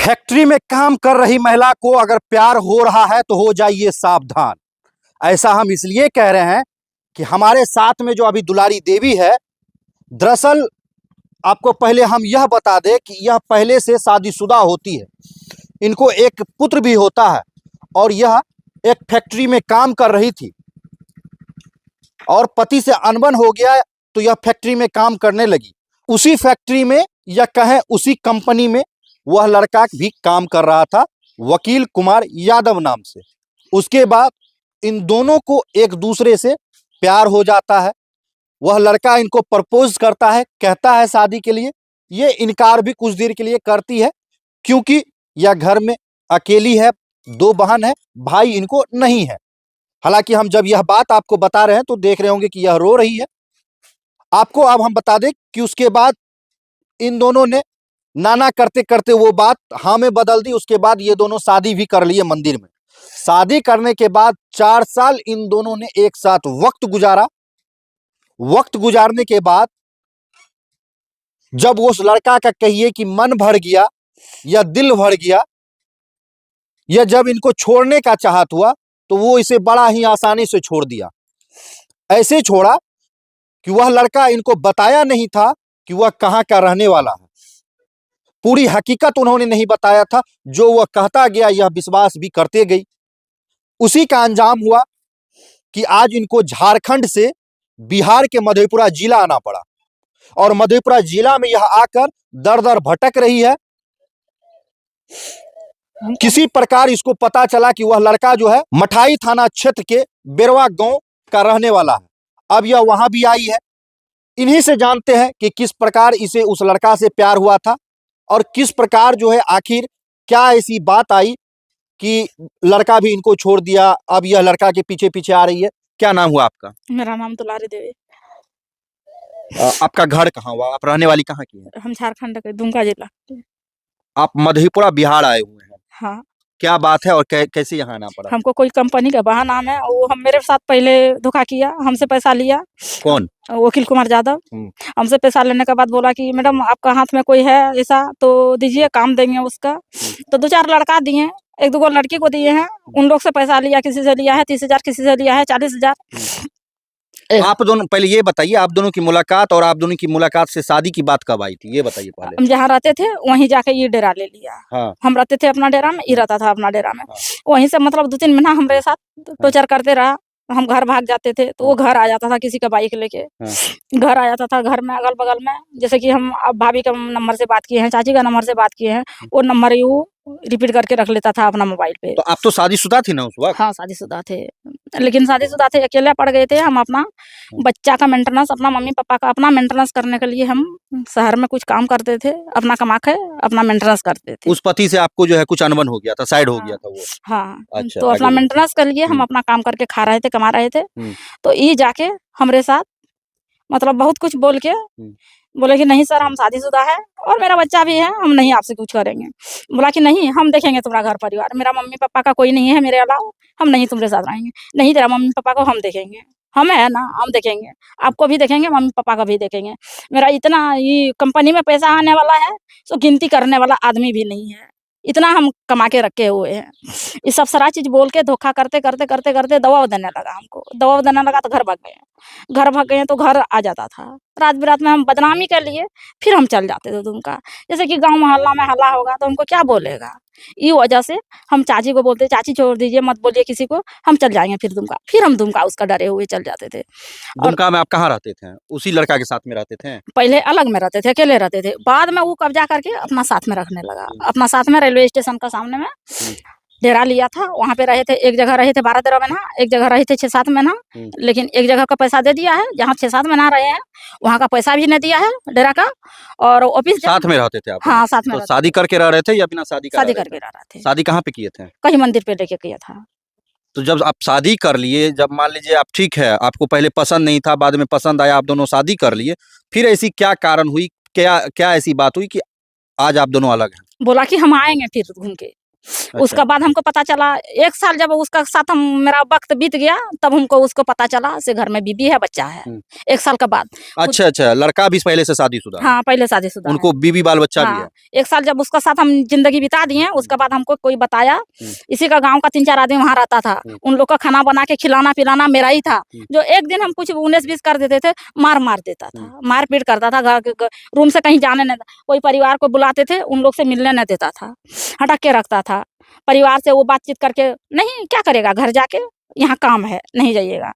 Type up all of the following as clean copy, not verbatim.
Factory में काम कर रही महिला को अगर प्यार हो रहा है तो हो जाइए सावधान। ऐसा हम इसलिए कह रहे हैं कि हमारे साथ में जो अभी दुलारी देवी है, दरअसल आपको पहले हम यह बता दें कि यह पहले से शादीशुदा होती है। इनको एक पुत्र भी होता है और यह एक फैक्ट्री में काम कर रही थी और पति से अनबन हो गया तो यह फैक्ट्री में काम करने लगी। उसी फैक्ट्री में या कहें उसी कंपनी में वह लड़का भी काम कर रहा था, वकील कुमार यादव नाम से। उसके बाद इन दोनों को एक दूसरे से प्यार हो जाता है। वह लड़का इनको प्रपोज करता है, कहता है शादी के लिए। ये इनकार भी कुछ देर के लिए करती है क्योंकि यह घर में अकेली है, 2 बहन है, भाई इनको नहीं है। हालांकि हम जब यह बात आपको बता रहे हैं तो देख रहे होंगे कि यह रो रही है। आपको अब हम बता दें कि उसके बाद इन दोनों ने नाना करते करते वो बात हाँ में बदल दी। उसके बाद ये दोनों शादी भी कर लिए मंदिर में। शादी करने के बाद 4 साल इन दोनों ने एक साथ वक्त गुजारा। वक्त गुजारने के बाद जब उस लड़का का कहिए कि मन भर गया या दिल भर गया या जब इनको छोड़ने का चाहत हुआ तो वो इसे बड़ा ही आसानी से छोड़ दिया। ऐसे छोड़ा कि वह लड़का इनको बताया नहीं था कि वह कहाँ का रहने वाला है। पूरी हकीकत उन्होंने नहीं बताया था। जो वह कहता गया यह विश्वास भी करते गई। उसी का अंजाम हुआ कि आज इनको झारखंड से बिहार के मधेपुरा जिला आना पड़ा और मधेपुरा जिला में यह आकर दर दर भटक रही है। किसी प्रकार इसको पता चला कि वह लड़का जो है मठाई थाना क्षेत्र के बेरवा गांव का रहने वाला है। अब यह वहां भी आई है। इन्हीं से जानते हैं कि किस प्रकार इसे उस लड़का से प्यार हुआ था और किस प्रकार जो है आखिर क्या ऐसी बात आई कि लड़का भी इनको छोड़ दिया। अब यह लड़का के पीछे पीछे आ रही है। क्या नाम हुआ आपका? मेरा नाम दुलारी देवी। आपका घर कहाँ हुआ? आप रहने वाली कहाँ की है? हम झारखंड के दुमका जिला। आप मधेपुरा बिहार आए हुए हैं। हाँ। क्या बात है और कैसे यहाँ आना पड़ा? हमको कोई कंपनी का बहाना है, वो हम मेरे साथ पहले धोखा किया, हमसे पैसा लिया। कौन? वकील कुमार यादव। हमसे पैसा लेने के बाद बोला कि मैडम आपका हाथ में कोई है ऐसा तो दीजिए, काम देंगे उसका। तो 2-4 लड़का दिए, 1-2 लड़की को दिए हैं। उन लोग से पैसा लिया, किसी से लिया है 30,000, किसी से लिया है 40,000। आप दोनों पहले ये बताइए, आप दोनों की मुलाकात और आप दोनों की मुलाकात से शादी की बात कब आई थी, ये बताइए पहले। हम जहाँ रहते थे वहीं जाके ये डेरा ले लिया। हाँ। हम रहते थे अपना डेरा में, ये रहता था अपना डेरा में। हाँ। वहीं से मतलब 2-3 महीना हमारे साथ टॉर्चर करते रहा। हम घर भाग जाते थे तो वो घर आ जाता था किसी का बाइक लेके। घर आ जाता था। घर में अगल बगल में जैसे कि हम अब भाभी का नंबर से बात किए हैं, चाची का नंबर से बात किए हैं, वो नंबर वो रिपीट करके रख लेता था अपना मोबाइल पे। तो आप तो शादीशुदा थी ना उस वक्त? हाँ, शादीशुदा थे, लेकिन शादीशुदा थे, अकेले पड़ गए थे। हम अपना बच्चा का मेंटेनेंस, अपना मम्मी पापा का अपना मेंटेनेंस करने के लिए हम शहर में कुछ काम करते थे। अपना कमा के अपना मेंटेनेंस करते थे। उस पति से आपको जो है कुछ अनबन हो गया था, साइड हो गया था वो? हाँ। अच्छा, तो अपना मेंटेनेंस कर लिए हम अपना काम करके खा रहे थे, कमा रहे थे। तो ये जाके हमारे साथ मतलब बहुत कुछ बोल के बोले कि नहीं सर हम शादीशुदा है और मेरा बच्चा भी है, हम नहीं आपसे कुछ करेंगे। बोला कि नहीं हम देखेंगे तुम्हारा घर परिवार, मेरा मम्मी पापा का कोई नहीं है मेरे अलावा, हम नहीं तुम्हारे साथ रहेंगे। नहीं तेरा मम्मी पापा को हम देखेंगे, हम है ना, हम देखेंगे, आपको भी देखेंगे, मम्मी पापा का भी देखेंगे। मेरा इतना ये कंपनी में पैसा आने वाला है तो गिनती करने वाला आदमी भी नहीं है, इतना हम कमा के रखे हुए हैं। ये सब सारा चीज बोल के धोखा करते करते करते करते दबाव देने लगा हमको। दबाव देने लगा तो घर भाग गए। घर भाग गए तो घर आ जाता था। रात बिरात में हम बदनामी के लिए फिर हम चल जाते थे दुमका। जैसे कि गांव मोहल्ला में हल्ला होगा तो हमको क्या बोलेगा, ये वजह से हम चाची को बोलते चाची छोड़ दीजिए, मत बोलिए किसी को, हम चल जाएंगे फिर दुमका। फिर हम दुमका उसका डरे हुए चल जाते थे। दुमका में आप कहाँ रहते थे? उसी लड़का के साथ में रहते थे? पहले अलग में रहते थे, अकेले रहते थे। बाद में वो कब्जा करके अपना साथ में रखने लगा। अपना साथ में रेलवे स्टेशन का सामने में डेरा लिया था, वहाँ पे रहे थे। एक जगह रहे थे 12-13 महीना, एक जगह रहे थे 6-7 महीना। लेकिन एक जगह का पैसा दे दिया है, जहाँ 6-7 महीना रहे हैं वहाँ का पैसा भी नहीं दिया है डेरा का। और ऑफिस साथ में रहते थे आप? हाँ, साथ में। तो शादी करके रह रहे थे या बिना शादी शादी करके रह रहे थे। शादी कहाँ पे किए थे? कहीं मंदिर पे लेके किया था। तो जब आप शादी कर लिए, जब मान लीजिए आप ठीक है, आपको पहले पसंद नहीं था, बाद में पसंद आया, आप दोनों शादी कर लिए, फिर ऐसी क्या कारण हुई, क्या ऐसी बात हुई कि आज आप दोनों अलग हैं? बोला कि हम आएंगे फिर घूम के, उसका बाद हमको पता चला 1 साल जब उसका साथ हम मेरा वक्त बीत गया तब हमको उसको पता चला से घर में बीबी है बच्चा है। 1 साल के बाद अच्छा अच्छा, लड़का भी पहले से शादीशुदा है? हाँ पहले शादीशुदा है। उनको बीबी बाल बच्चा भी है? हाँ 1 साल जब उसका साथ हम जिंदगी बिता दिए उसके बाद हमको कोई बताया इसी का गांव का 3-4 आदमी वहाँ रहता था, उन लोग का खाना बना के खिलाना पिलाना मेरा ही था। जो एक दिन हम कुछ 19-20 कर देते थे मार देता था, मार पीट करता था, रूम से कहीं जाने नहीं, कोई परिवार को बुलाते थे उन लोग से मिलने नहीं देता था, हटक के रखता था। परिवार से वो बातचीत करके नहीं क्या करेगा घर जाके, यहाँ काम है नहीं जाइएगा।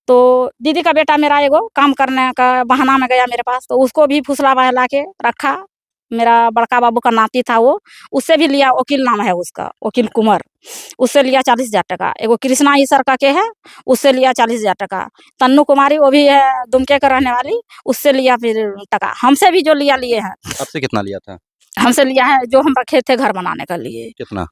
तो दीदी का बेटा मेरा एगो काम करने का बहाना में गया मेरे पास, तो उसको भी फुसला बहला के रखा। मेरा बड़का बाबू का नाती था वो, उससे भी लिया, वकील नाम है उसका, वकील कुंवर, उससे लिया 40,000 टका। एगो कृष्णा ईसर का के है, उससे लिया 40,000 टका। तन्नू कुमारी वो भी है दुमके का रहने वाली, उससे लिया फिर टका। हमसे भी जो लिया लिए हैं। आपसे कितना लिया था? हमसे लिया है जो हम रखे थे घर बनाने के लिए। कितना?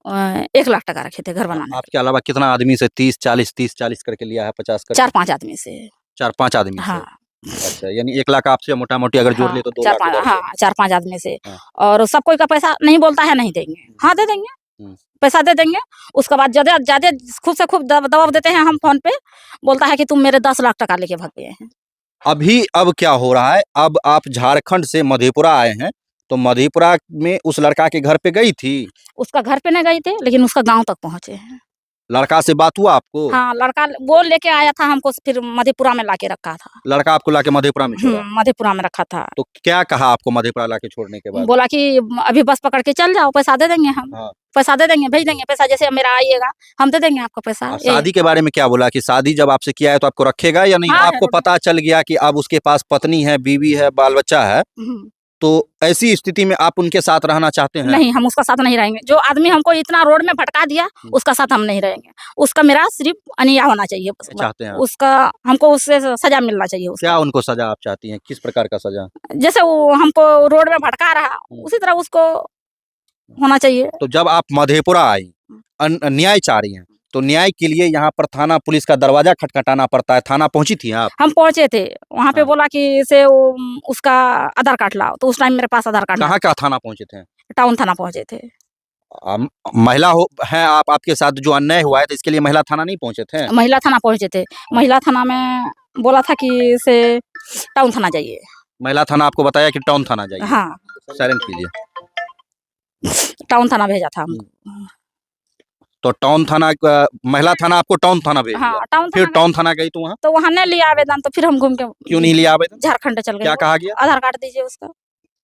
1 लाख टका रखे थे घर बनाने। आपके अलावा कितना आदमी से 30-40 करके लिया है, 50 करके? 4-5 आदमी से। 4-5 आदमी से? हाँ। अच्छा, यानी 1 लाख आपसे मोटा मोटी अगर जोड़ ले तो 2 लाख उधर से। हाँ 4-5 आदमी से। हाँ। और सब कोई का पैसा नहीं बोलता है नहीं देंगे, हाँ दे देंगे, पैसा दे देंगे। उसके बाद ज्यादा खूब से खूब दबाव देते हैं हम फोन पे, बोलता है कि तुम मेरे 10 लाख टका लेके भाग गए हैं। अब क्या हो रहा है, अब आप झारखंड से मधेपुरा आए हैं, तो मधेपुरा में उस लड़का के घर पे गई थी? उसका घर पे नहीं गई थे लेकिन उसका गांव तक पहुंचे हैं। लड़का से बात हुआ आपको? हाँ लड़का वो लेके आया था हमको, फिर मधेपुरा में लाके रखा था। लड़का आपको लाके मधेपुरा में छोड़ा? मधेपुरा में रखा था। तो क्या कहा आपको मधेपुरा लाके छोड़ने के बाद? बोला कि अभी बस पकड़ के चल जाओ, पैसा दे देंगे हम। हाँ। पैसा दे देंगे, भेज देंगे पैसा, जैसे मेरा आइएगा हम दे देंगे आपको पैसा। शादी के बारे में क्या बोला कि शादी जब आपसे किया है तो आपको रखेगा या नहीं? हाँ, आपको पता चल गया कि अब उसके पास पत्नी है, बीवी है, बाल बच्चा है, तो ऐसी स्थिति में आप उनके साथ रहना चाहते हैं? नहीं, हम उसका साथ नहीं रहेंगे। जो आदमी हमको इतना रोड में भटका दिया उसका साथ हम नहीं रहेंगे। उसका मेरा सिर्फ अनिया होना चाहिए चाहते हैं? उसका, हमको उससे सजा मिलना चाहिए उसका। क्या उनको सजा आप चाहती हैं, किस प्रकार का सजा? जैसे वो हमको रोड में भटका रहा उसी तरह उसको होना चाहिए। तो जब आप मधेपुरा आई, न्याय चाह रही हैं, तो न्याय के लिए यहाँ पर थाना पुलिस का दरवाजा खटखटाना पड़ता है। थाना पहुंची थी आप? हम पहुंचे थे वहाँ पे। बोला कि से उसका आधार कार्ड लाओ, तो उस टाइम मेरे पास आधार कार्ड। कहाँ का थाना पहुंचे थे? टाउन थाना पहुंचे थे। महिला है आप, आपके साथ जो अन्याय हुआ है तो इसके लिए महिला थाना नहीं पहुंचे थे? महिला थाना पहुंचे थे। महिला थाना में बोला था कि से टाउन थाना जाइए। महिला थाना आपको बताया कि टाउन थाना जाइए? हाँ। साइलेंट कीजिए। टाउन थाना भेजा था हमको। तो टाउन थाना, महिला थाना आपको टाउन थाना भेज दिया? हाँ, फिर टाउन थाना गई तो वहाँ नहीं लिया आवेदन, तो फिर हम घूम के। क्यों नहीं लिया आवेदन? झारखंड चल गए। क्या कहा गया? आधार कार्ड दीजिए उसका।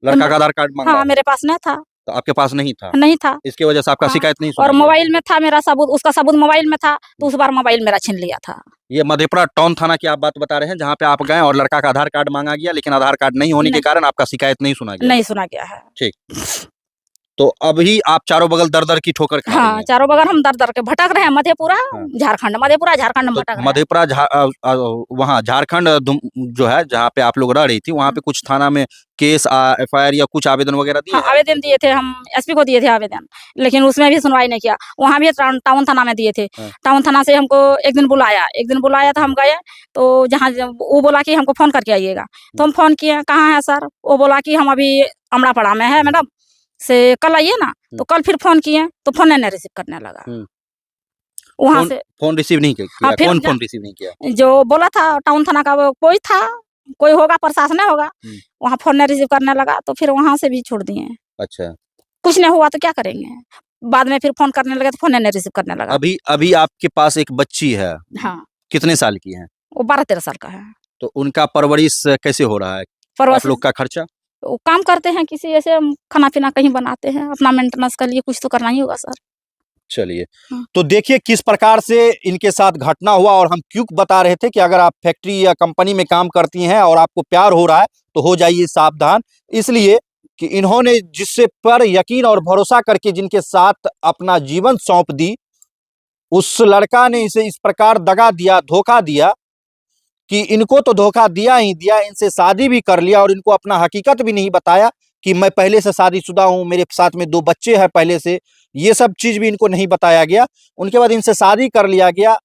लड़का का आधार कार्ड मांगा? हाँ मेरे पास नहीं था। तो आपके पास नहीं था? नहीं था। इसकी वजह से आपका शिकायत नहीं सुना और गया? मोबाइल में था मेरा सबूत, उसका सबूत मोबाइल में था, तो उस बार मोबाइल मेरा छीन लिया था। ये मधेपुरा टाउन थाना की आप बात बता रहे हैं जहाँ पे आप गए और लड़का का आधार कार्ड मांगा गया, लेकिन आधार कार्ड नहीं होने के कारण आपका शिकायत नहीं सुना गया? नहीं सुना गया है। ठीक। तो अभी आप चारों बगल दर की ठोकर खा रही हैं? चारों बगल हम दर के भटक रहे हैं। मधेपुरा झारखंड, मधेपुरा झारखंड तो भटक रहे हैं। मधेपुरा वहाँ झारखंड जो है जहाँ पे आप लोग रह रही थी, वहाँ पे कुछ थाना में केस FIR या कुछ आवेदन वगैरह दिए? आवेदन दिए थे हम, SP को दिए थे आवेदन, लेकिन उसमें भी सुनवाई नहीं किया। वहाँ भी टाउन थाना में दिए थे। टाउन थाना से हमको एक दिन बुलाया था, हम गए तो जहाँ वो बोला कि हमको फोन करके आइएगा, तो हम फोन किए, कहाँ है सर? वो बोला कि हम अभी अमड़ापड़ा में है मैडम, से कल आइए ना। तो कल फिर फोन किए तो फोन नहीं रिसीव करने लगा। वहाँ से फोन रिसीव नहीं किया? कौन फोन रिसीव नहीं किया? जो बोला था टाउन थाना का कोई था, कोई होगा, प्रशासन होगा, वहाँ फोन नहीं रिसीव करने लगा, तो फिर वहाँ से भी छोड़ दिए। अच्छा, कुछ नहीं हुआ तो क्या करेंगे? बाद में फिर फोन करने लगे तो फोन नहीं रिसीव करने लगा। अभी आपके पास एक बच्ची है? हाँ। कितने साल की है? वो 12-13 साल का है। तो उनका परवरिश कैसे हो रहा है? आप लोग का खर्चा? वो काम करते हैं, किसी ऐसे खाना पीना कहीं बनाते हैं, अपना मेंटेनेंस के लिए कुछ तो करना ही होगा सर। चलिए, तो देखिए किस प्रकार से इनके साथ घटना हुआ। और हम क्यों बता रहे थे कि अगर आप फैक्ट्री या कंपनी में काम करती हैं और आपको प्यार हो रहा है तो हो जाइए सावधान। इसलिए कि इन्होंने जिससे पर यकीन और भरोसा करके जिनके साथ अपना जीवन सौंप दी, उस लड़का ने इसे इस प्रकार दगा दिया, धोखा दिया कि इनको तो धोखा दिया ही दिया, इनसे शादी भी कर लिया और इनको अपना हकीकत भी नहीं बताया कि मैं पहले से शादीशुदा हूँ, मेरे साथ में 2 बच्चे हैं पहले से। ये सब चीज भी इनको नहीं बताया गया। उनके बाद इनसे शादी कर लिया गया।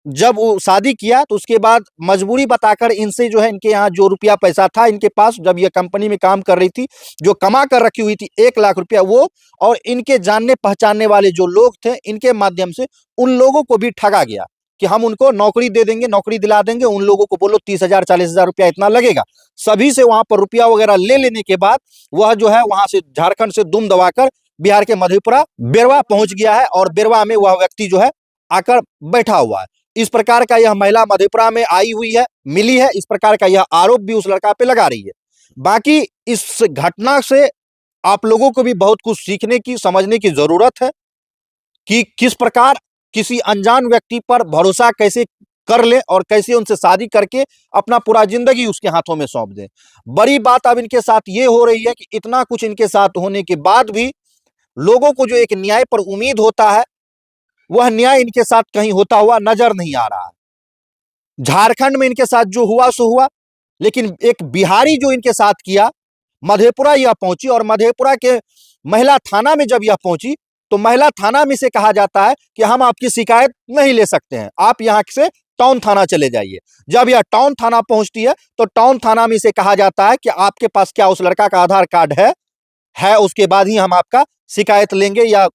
जब वो शादी किया तो उसके बाद मजबूरी बताकर इनसे जो है, इनके यहाँ जो रुपया पैसा था इनके पास, जब ये कंपनी में काम कर रही थी, जो कमा कर रखी हुई थी 1 लाख रुपया, वो और इनके जानने पहचानने वाले जो लोग थे, इनके माध्यम से उन लोगों को भी ठगा गया कि हम उनको नौकरी दे देंगे, नौकरी दिला देंगे, उन लोगों को बोलो 30,000 40,000 रुपया इतना लगेगा। सभी से वहां पर रुपया वगैरह ले लेने के बाद वह जो है वहां से झारखंड से दुम दबाकर बिहार के मधेपुरा बेरवा पहुंच गया है, और बेरवा में वह व्यक्ति जो है आकर बैठा हुआ है। इस प्रकार का यह महिला मधेपुरा में आई हुई है, मिली है, इस प्रकार का यह आरोप भी उस लड़का पे लगा रही है। बाकी इस घटना से आप लोगों को भी बहुत कुछ सीखने की, समझने की जरूरत है कि किस प्रकार किसी अनजान व्यक्ति पर भरोसा कैसे कर ले और कैसे उनसे शादी करके अपना पूरा जिंदगी उसके हाथों में सौंप दे। बड़ी बात अब इनके साथ ये हो रही है कि इतना कुछ इनके साथ होने के बाद भी लोगों को जो एक न्याय पर उम्मीद होता है, वह न्याय इनके साथ कहीं होता हुआ नजर नहीं आ रहा है। झारखंड में इनके साथ जो हुआ सो हुआ, लेकिन एक बिहारी जो इनके साथ किया, मधेपुरा यह पहुंची, और मधेपुरा के महिला थाना में जब यह पहुंची तो महिला थाना में से कहा जाता है कि हम आपकी शिकायत नहीं ले सकते हैं, आप यहां से टाउन थाना चले जाइए। जब यह टाउन थाना पहुंचती है तो टाउन थाना में से कहा जाता है कि आपके पास क्या उस लड़का का आधार कार्ड है, उसके बाद ही हम आपका शिकायत लेंगे या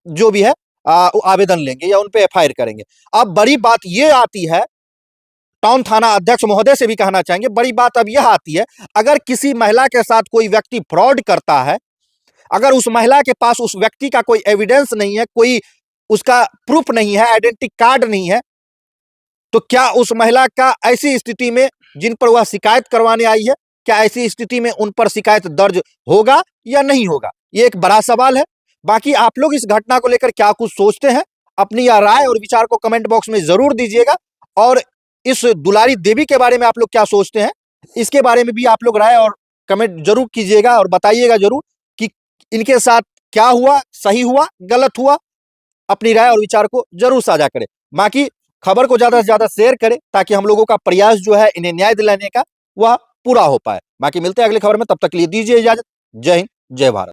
जो भी है आवेदन लेंगे या उन पे एफआईआर करेंगे। अब बड़ी बात यह आती है, टाउन थाना अध्यक्ष महोदय से भी कहना चाहेंगे, बड़ी बात अब यह आती है, अगर किसी महिला के साथ कोई व्यक्ति फ्रॉड करता है, अगर उस महिला के पास उस व्यक्ति का कोई एविडेंस नहीं है, कोई उसका प्रूफ नहीं है, आइडेंटिटी कार्ड नहीं है, तो क्या उस महिला का ऐसी स्थिति में जिन पर वह शिकायत करवाने आई है, क्या ऐसी स्थिति में उन पर शिकायत दर्ज होगा या नहीं होगा? ये एक बड़ा सवाल है। बाकी आप लोग इस घटना को लेकर क्या कुछ सोचते हैं, अपनी यह राय और विचार को कमेंट बॉक्स में जरूर दीजिएगा। और इस दुलारी देवी के बारे में आप लोग क्या सोचते हैं, इसके बारे में भी आप लोग राय और कमेंट जरूर कीजिएगा और बताइएगा जरूर कि इनके साथ क्या हुआ, सही हुआ, गलत हुआ। अपनी राय और विचार को जरूर साझा करें। बाकी खबर को ज्यादा से ज्यादा शेयर करें ताकि हम लोगों का प्रयास जो है इन्हें न्याय दिलाने का वह पूरा हो पाए। बाकी मिलते हैं अगली खबर में, तब तक के लिए दीजिए इजाजत। जय हिंद, जय भारत।